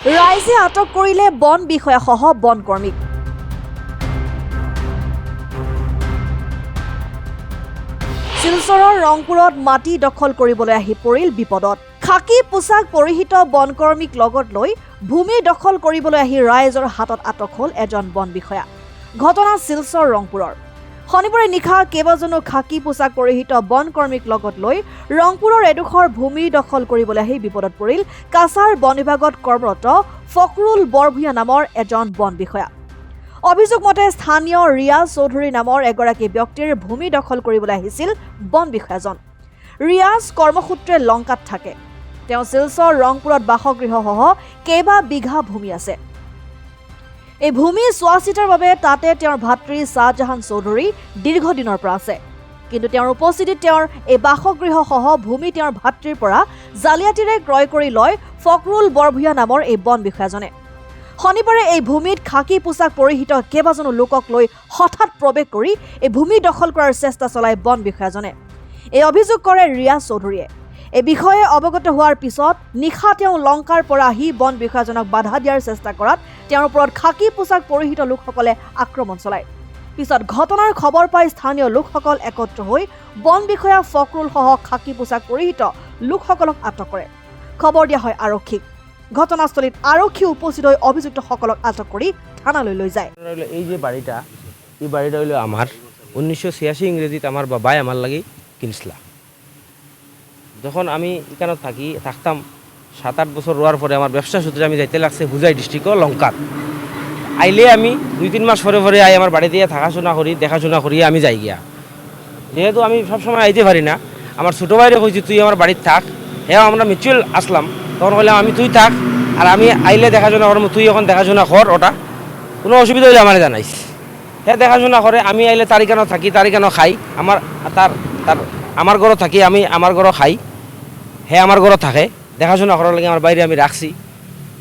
ৰাইজে আটক কৰিলে বন বিষয়াসহ বনকৰ্মীক। শিলচৰৰ ৰংপুৰত মাটি দখল কৰিবলৈ আহি পৰিল বিপদত। খাকী পোছাক পৰিহিত বনকৰ্মীক লগত লৈ ভূমি দখল কৰিবলৈ আহি ৰাইজৰ হাতত আটক হ'ল এজন বন বিষয়া। ঘটনা শিলচৰ ৰংপুৰৰ। শনিবাৰে নিশা কেইবাজনো খাকী পোছাক পৰিহিত বনকৰ্মীক লগত লৈ ৰংপুৰৰ এডোখৰ ভূমি দখল কৰিবলৈ আহি বিপদত পৰিল কাছাৰ বন বিভাগত কৰ্মৰত ফকৰুল বৰভূঞা নামৰ এজন বন বিষয়া। অভিযোগ মতে স্থানীয় ৰিয়াজ চৌধুৰী নামৰ এগৰাকী ব্যক্তিৰ ভূমি দখল কৰিবলৈ আহিছিল বন বিষয়াজন। ৰিয়াজ কৰ্মসূত্ৰে লংকাত থাকে। তেওঁ শিলচৰ ৰংপুৰত বাসগৃহসহ কেইবা বিঘা ভূমি আছে। এই ভূমি চোৱা চিতাৰ বাবে তাতে তেওঁৰ ভাতৃ শ্বাহজাহান চৌধুৰী দীৰ্ঘদিনৰ পৰা আছে। কিন্তু তেওঁৰ উপস্থিতিত তেওঁৰ এই বাসগৃহসহ ভূমি তেওঁৰ ভাতৃৰ পৰা জালিয়াতিৰে ক্ৰয় কৰি লয় ফকৰুল বৰভূঞা নামৰ এই বন বিষয়াজনে। শনিবাৰে এই ভূমিত খাকী পোছাক পৰিহিত কেইবাজনো লোকক লৈ হঠাৎ প্ৰৱেশ কৰি এই ভূমি দখল কৰাৰ চেষ্টা চলায় বন বিষয়াজনে। এই অভিযোগ কৰে ৰিয়াজ চৌধুৰীয়ে। এই বিষয়ে অৱগত হোৱাৰ পিছত নিশা তেওঁ লংকাৰ পৰা আহি বন বিষয়াজনক বাধা দিয়াৰ চেষ্টা কৰাত তেওঁৰ ওপৰত খাকী পোছাক পৰিহিত লোকসকলে আক্ৰমণ চলায়। পিছত ঘটনাৰ খবৰ পাই স্থানীয় লোকসকল একত্ৰ হৈ বন বিষয়া ফকৰুলসহ খাকী পোছাক পৰিহিত লোকসকলক আটক কৰে। খবৰ দিয়া হয় আৰক্ষীক। ঘটনাস্থলীত আৰক্ষী উপস্থিত হৈ অভিযুক্তসকলক আটক কৰি থানালৈ লৈ যায়। এই যে বাড়িটা হইল আমার 1986 ইংরেজিত আমার বাবাই আমার লাগি কিনছিলা। যখন আমি এখানে থাকতাম 7-8 বছর রোয়ার পরে আমার ব্যবসা সূত্রে আমি যাইতে লাগছে হুজাই ডিস্ট্রিক্ট লঙ্কাত। আইলে আমি 2-3 মাস পরে আই আমার বাড়ি দিয়ে দেখাশোনা করি আমি যাই গিয়া। যেহেতু আমি সবসময় আইতে পারি না, আমার ছোটো ভাইরে কইছি তুই আমার বাড়িতে থাক। হ্যাঁ আমরা মিউচুয়াল আসলাম, তখন কইলাম আমি তুই থাক আর আমি আইলে দেখাশোনা করবো, তুই এখন দেখাশোনা কর, ওটা কোনো অসুবিধা হইলে আমার জানাইস। হ্যাঁ দেখাশোনা করে, আমি আইলে তারিখানো থাকি, তারিখানো খাই, আমার ঘরও থাকি, আমি আমার ঘরও খাই, হ্যাঁ আমার ঘরও থাকে। দেখাশোনা করার লাগে আমার বাইরে আমি রাখছি।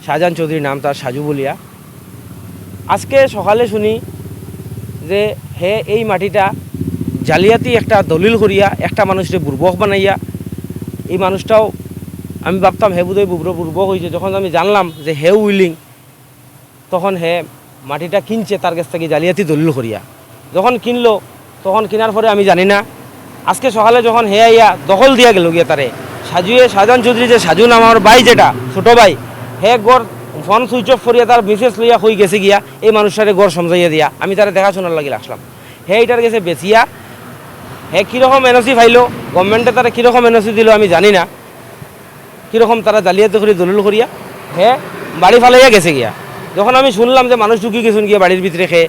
শাহজাহান চৌধুরীর নাম, তার সাজু বলিয়া। আজকে সকালে শুনি যে হে এই মাটিটা জালিয়াতি একটা দলিল করিয়া একটা মানুষকে বুর্বক বানাইয়া, এই মানুষটাও আমি ভাবতাম হে বোধহয় বুর্বক হয়েছে। যখন আমি জানলাম যে হে উইলিং, তখন হে মাটিটা কিনছে তার কাছ থেকে জালিয়াতি দলিল করিয়া। যখন কিনলো, তখন কেনার পরে আমি জানি না, আজকে সকালে যখন হে আইয়া দখল দিয়া গেল গিয়া তারে শাহজাহান চৌধুরী যে সাজু নাম আমার ভাই, যেটা ছোটো ভাই, হে গড় ফোন সুইচ অফ করিয়া তার মেসেজ লইয়া হয়ে গেছে গিয়া এই মানুষটারে গড় সমঝাইয়া দিয়া আমি তারা দেখাশোনার লাগিয়ে আসলাম। হে এইটার গেছে বেচিয়া হে কীরকম এনওসি ফাইলো, গভর্নমেন্টে তারা কীরকম এনওসি দিল আমি জানি না, কীরকম তারা জালিয়াতি করে দলিল করিয়া হে বাড়ি ফালাইয়া গেছে গিয়া। যখন আমি শুনলাম যে মানুষ ঢুকি গেছেন গিয়া বাড়ির ভিতরে, খেয়ে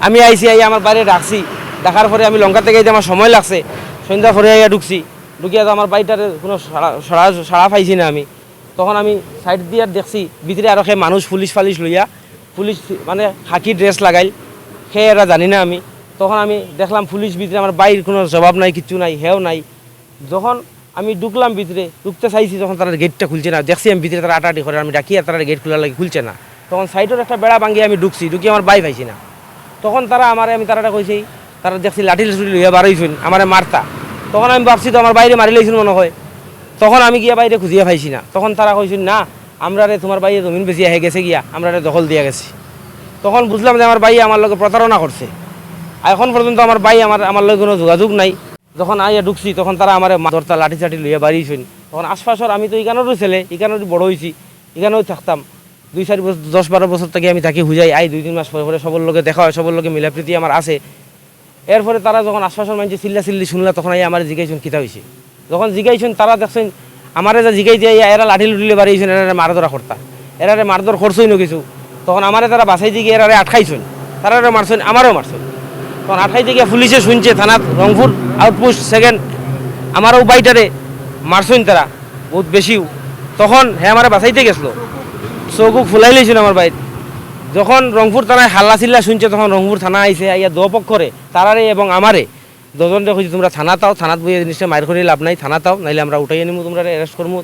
আমি আইসি, আইয়া আমার বাইরে রাখছি। দেখার পরে আমি লঙ্কা থেকে আমার সময় লাগছে, সন্ধ্যা পরে আইয়া ঢুকিয়া তো আমার বাড়িটার কোনো সাড়া পাইছি না আমি। তখন আমি সাইড দিয়ে দেখছি ভিতরে আরও খেয়ে মানুষ পুলিশ লইয়া, পুলিশ মানে খাকি ড্রেস লাগাইল, খেয়ে এরা জানি না আমি। তখন আমি দেখলাম পুলিশ ভিতরে, আমার বাইর কোনো জবাব নাই, কিচ্ছু নাই, হেও নাই। যখন আমি ঢুকলাম ভিতরে, ঢুকতে চাইছি, তখন তারা গেটটা খুলছে না। দেখছি আমি ভিতরে তারা আটাআটি করে, আমি ডাকি আর তারা গেট খোলার লাগে খুলছে না। তখন সাইডের একটা বেড়া ভাঙিয়ে আমি ঢুকি আমার বাই পাইছি না। তখন তারা আমি তারাটা কইছি, তারা দেখছি লাঠি লইয়া বাড়াইছেন আমার মারতা। তখন আমি ভাবছি তো আমার বাইরে মারি লাইছেন মনে হয়। তখন আমি গিয়া বাইরে খুঁজিয়া পাইছি না। তখন তারা কইছেন না, আমরা তোমার বাইরে জমিন বেশি হয়ে গেছে গিয়া, আমরা দখল দিয়া গেছি। তখন বুঝলাম যে আমার ভাই আমার লগে প্রতারণা করছে। এখন পর্যন্ত আমার ভাই আমার লগে কোনো যোগাযোগ নাই। যখন আইয়া ঢুকছি, তখন তারা আমার ধরতা লাঠি চাঠি লইয়া বাড়িয়েছেন। তখন আশপাশর আমি তো এখানেরও ছেলে, এখানেও বড় হয়েছি, এখানেও থাকতাম 2-4 বছর, 10-12 বছর থেকে আমি তাকে হুজাই আই। 2-3 মাস পরে সবর লোকে দেখা হয়, সবর লোকে মিলাপ্রীতি আমার আছে। এরপরে তারা যখন আশপাশর মানুষ চিল্লি শুনলা, তখন আই আমার জিজ্ঞাসন কিতা হয়েছে। যখন জিজ্ঞাসন, তারা দেখছেন আমারে যা জিগাই দিয়ে এরা লাঠি লুটিলে বাড়িয়েছেন, এরা মারধরা করতা, এরারে মারধর করছই না কিছু। তখন আমারে তারা বাসাই দিয়ে এরারে আটকাইছেন, তারা মারছেন, আমারও মারছেন। তখন আটকাইতে গিয়ে পুলিশে শুনছে, থানাত রংপুর আউটপোস্ট 2 আমারও বাইটারে মারছেন তারা বহুত বেশিও। তখন হ্যাঁ আমার বাসাইতে গেছিলো, চৌকুক ফুলাই লইছিল আমার বাইর। যখন রংপুর থানায় হাল্লা চিল্লা শুনছে, তখন রংপুর থানা আইসে, আইয়া দুপক্ষরে তারারে এবং আমারে দুজনরে কইছি তোমরা থানা তাও, থানাত বইয়ে জিনিসটা মায়ের করে লাভ নাই, থানা তাও, নাইলে আমরা উঠাই নিমু, তোমরা অ্যারেস্ট করবো,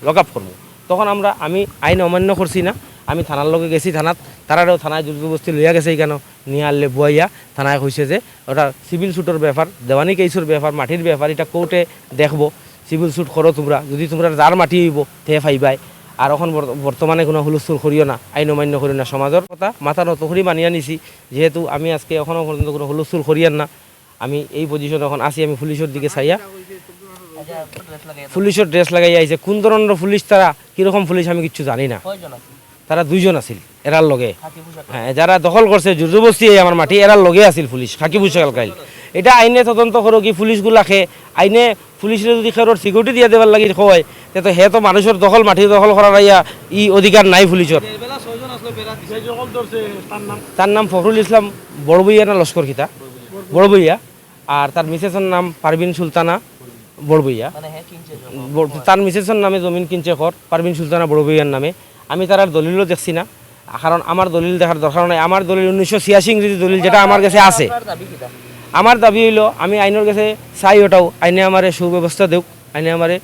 লক আপ করবো। তখন আমি আইন অমান্য করছি না, আমি থানার লগে গেছি থানাত, তারারেও থানায় জবরদস্তি লইয়া গেছে। কেন নিয়ে আনলে বুয়াইয়া থানায় কইছে যে ওটা সিভিল সুটের ব্যাপার, দেওয়ানি কেসের ব্যাপার, মাটির ব্যাপার, এটা কোর্টে দেখবো। সিভিল সুট করো তোমরা, যদি তোমরা যার মাটি হইব তে ফাইবাই, আর এখন বর্তমানে কোনো হুলস্থুল করিও না, আইন অমান্য করিও না, সমাজের কথা মাথা নত করি মানিয়া নিছি। যেহেতু আমি আজকে এখনও পর্যন্ত কোনো হুলস্থুল করিয়ার না, আমি এই পজিশনে এখন আসি। আমি পুলিশের দিকে চাইয়া পুলিশের ড্রেস লাগাই আইছে। কোন ধরনের পুলিশ তারা, কীরকম পুলিশ আমি কিছু জানি না। তারা 2 জন আছিল এরার লগে, হ্যাঁ, যারা দখল করছে জোরজবস্তি আমার মাটি এরার লগে আছিল পুলিশ খাকি পোশাক গাইল। এটা আইনে তদন্ত করো কি পুলিশগুলাকে আইনে পুলিশের যদি খেরোর সিকিউরিটি দিয়ে দেবার লাগি হয়, তো হে তো মানুষের দখল মাটি দখল করার ই অধিকার নাই পুলিশের। তার নাম ফখরুল ইসলাম বড়বইয়া না লস্কর খিতা বড়বইয়া, আর তার মিসেসের নাম পারভিন সুলতানা বড়বইয়া। তার মিসেসের নামে জমিন কিনছে পারভিন সুলতানা বড়বইয়ার নামে। আমি তার দলিলও দেখছি না, কারণ আমার দলিল দেখার দরকার নাই। আমার দলিল 1986 ইংরেজি দলিল, যেটা আমার কাছে আছে। আমার দাবি হইল আমি আইনের কাছে চাই ওটাও আইনে আমারে সুব্যবস্থা দেওক, আইনে আমারে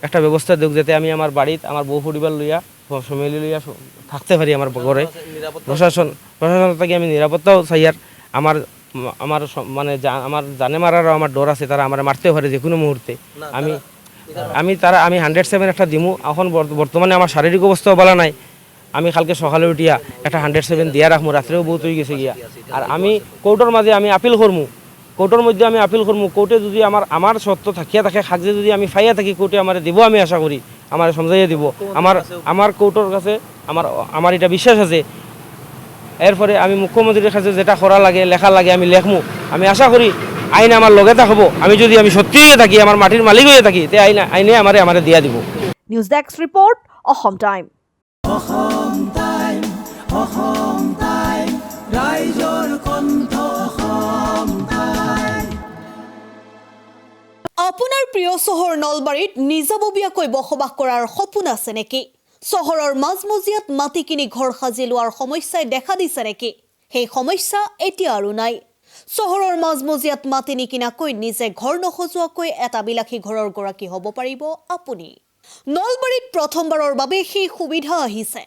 একটা ব্যবস্থা দেওক, যাতে আমি আমার বাড়িত আমার বউ পরিবার লইয়া ফ্যামিলি লইয়া থাকতে পারি আমার ঘরে। প্রশাসন থেকে আমি নিরাপত্তাও চাই। আর আমার আমার মানে আমার জানে মারারও আমার ডর আছে, তারা আমার মারতেও পারে যে কোনো মুহূর্তে। আমি 107 একটা দিমু। এখন বর্তমানে আমার শারীরিক অবস্থাও ভালো নাই। আমি কালকে সকালে উঠিয়া একটা 107 দিয়া রাখবো, রাত্রেও বহুত হয়ে গেছে গিয়া। আর আমি কোর্টের মাঝে আমি আপিল করবো, কোর্টের মধ্যে আমি আপিল করবো। কোর্টে যদি আমার সত্য থাকিয়া থাকে, কাগজে যদি আমি ফাইয়া থাকি, কোর্টে আমার দিব, আমি আশা করি আমার সমঝাইয়া দিব। আমার কোর্টের কাছে আমার এটা বিশ্বাস আছে। এরপরে আমি মুখ্যমন্ত্রীর কাছে যেটা করা লাগে, লেখা লাগে, আমি লেখমু। আমি আশা করি আইন আমার লগে থাকবো। আমি যদি সত্যি হয়ে থাকি, আমার মাটির মালিক হয়ে থাকি, তে আইনে আমারে দিয়া দিব। নিউজ ডেস্ক রিপোর্ট, অসম টাইম। আপোনাৰ প্ৰিয় চহৰ নলবাৰীত নিজাববীয়াকৈ বসবাস কৰাৰ সপোন আছে নেকি? চহৰৰ মাজমজিয়াত মাটি কিনি ঘৰ সাজি লোৱাৰ সমস্যাই দেখা দিছে নেকি? সেই সমস্যা এতিয়া আৰু নাই। চহৰৰ মাজমজিয়াত মাটি নিকিনাকৈ নিজে ঘৰ নসজোৱাকৈ এটা বিলাসী ঘৰৰ গৰাকী হ'ব পাৰিব আপুনি। নলবাৰীত প্ৰথমবাৰৰ বাবে সেই সুবিধা আহিছে।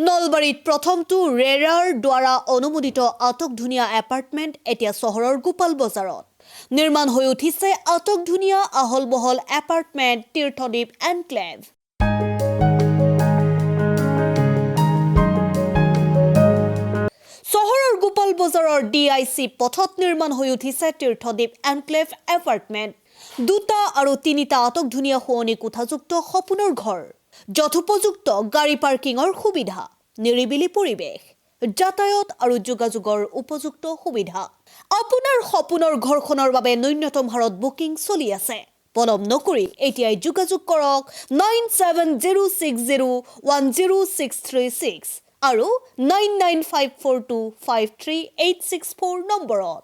নলবাৰীত প্ৰথমটো ৰেৰাৰ দ্বাৰা অনুমোদিত আটকধুনীয়া এপাৰ্টমেণ্ট এতিয়া চহৰৰ গোপাল বজাৰত নিৰ্মাণ হৈ উঠিছে। আটকধুনীয়া আহল বহল এপাৰ্টমেণ্ট তীৰ্থদ্বীপ এনক্লেভ। চহৰৰ গোপাল বজাৰৰ DIC পথত নিৰ্মাণ হৈ উঠিছে তীৰ্থদ্বীপ এনক্লেভ এপাৰ্টমেণ্ট। 2টা আৰু 3টা আটকধুনীয়া শোৱনি কোঠাযুক্ত সপোনৰ ঘৰ, যথোপযুক্ত গাড়ী পাৰ্কিঙৰ সুবিধা, নিৰিবিলি পৰিৱেশ, যাতায়াত আৰু যোগাযোগৰ উপযুক্ত সুবিধা। আপোনাৰ সপোনৰ ঘৰখনৰ বাবে ন্যূনতম হাৰত বুকিং চলি আছে। পলম নকৰি এতিয়াই যোগাযোগ কৰক 9706010636 আৰু 9954253864 নম্বৰত।